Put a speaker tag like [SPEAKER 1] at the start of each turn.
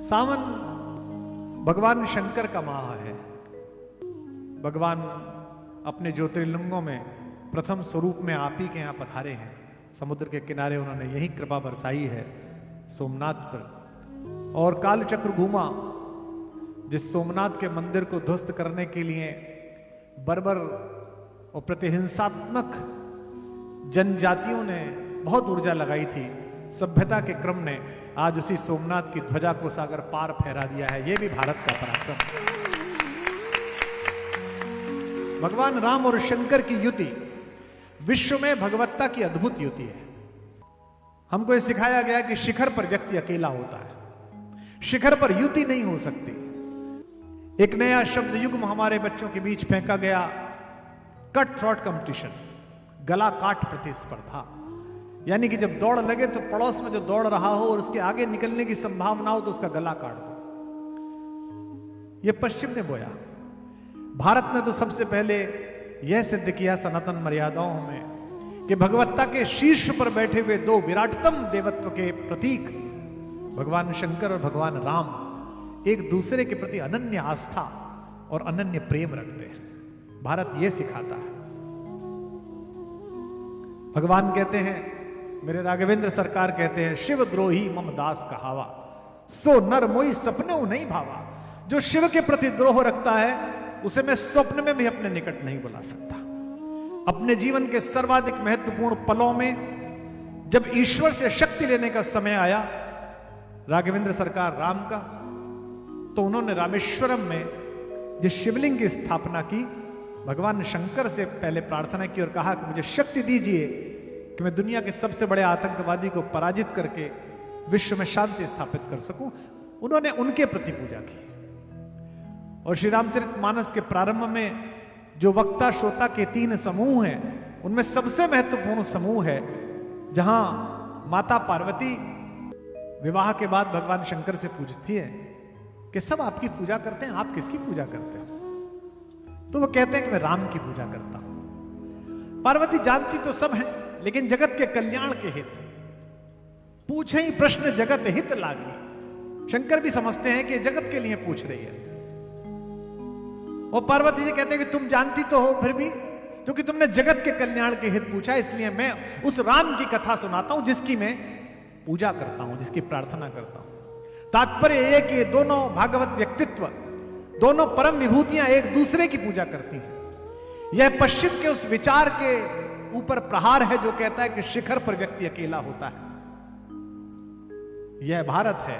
[SPEAKER 1] सावन भगवान शंकर का माह है। भगवान अपने ज्योतिर्लिंगों में प्रथम स्वरूप में आप ही के यहाँ पधारे हैं। समुद्र के किनारे उन्होंने यही कृपा बरसाई है सोमनाथ पर। और काल चक्र घूमा जिस सोमनाथ के मंदिर को ध्वस्त करने के लिए बर्बर और प्रतिहिंसात्मक जनजातियों ने बहुत ऊर्जा लगाई थी, सभ्यता के क्रम ने आज उसी सोमनाथ की ध्वजा को सागर पार फहरा दिया है। यह भी भारत का पराक्रम है। भगवान राम और शंकर की युति विश्व में भगवत्ता की अद्भुत युति है। हमको यह सिखाया गया कि शिखर पर व्यक्ति अकेला होता है, शिखर पर युति नहीं हो सकती। एक नया शब्द युग्म हमारे बच्चों के बीच फेंका गया, कट थ्रॉट कंपटीशन, गला काट प्रतिस्पर्धा। यानी कि जब दौड़ लगे तो पड़ोस में जो दौड़ रहा हो और उसके आगे निकलने की संभावना हो तो उसका गला काट दो। यह पश्चिम ने बोया। भारत ने तो सबसे पहले यह सिद्ध किया सनातन मर्यादाओं में कि भगवत्ता के शीर्ष पर बैठे हुए दो विराटतम देवत्व के प्रतीक भगवान शंकर और भगवान राम एक दूसरे के प्रति अनन्य आस्था और अनन्य प्रेम रखते हैं। भारत यह सिखाता है। भगवान कहते हैं, मेरे राघवेंद्र सरकार कहते हैं, शिव द्रोही मम दास कहावा, सो नर मोई सपनों नहीं भावा। जो शिव के प्रति द्रोह रखता है उसे मैं स्वप्न में भी अपने निकट नहीं बुला सकता। अपने जीवन के सर्वाधिक महत्वपूर्ण पलों में जब ईश्वर से शक्ति लेने का समय आया राघवेंद्र सरकार राम का, तो उन्होंने रामेश्वरम में जिस शिवलिंग की स्थापना की, भगवान शंकर से पहले प्रार्थना की और कहा कि मुझे शक्ति दीजिए कि मैं दुनिया के सबसे बड़े आतंकवादी को पराजित करके विश्व में शांति स्थापित कर सकूं। उन्होंने उनके प्रति पूजा की। और श्री रामचरितमानस के प्रारंभ में जो वक्ता श्रोता के 3 समूह हैं, उनमें सबसे महत्वपूर्ण समूह है जहां माता पार्वती विवाह के बाद भगवान शंकर से पूछती है कि सब आपकी पूजा करते हैं, आप किसकी पूजा करते हो? तो वो कहते हैं कि मैं राम की पूजा करता हूं। पार्वती जानती तो सब है, लेकिन जगत के कल्याण के हित पूछे ही प्रश्न जगत हित लागी। शंकर भी समझते हैं कि जगत के लिए पूछ रही है। और पार्वती जी कहते हैं कि तुम जानती तो हो, फिर भी क्योंकि तुमने जगत के कल्याण के हित पूछा, इसलिए मैं उस राम की कथा सुनाता हूं जिसकी मैं पूजा करता हूं, जिसकी प्रार्थना करता हूं। तात्पर्य यह कि ये दोनों भागवत व्यक्तित्व, दोनों परम विभूतियां एक दूसरे की पूजा करती हैं। यह पश्चिम के उस विचार के ऊपर प्रहार है जो कहता है कि शिखर पर व्यक्ति अकेला होता है। यह भारत है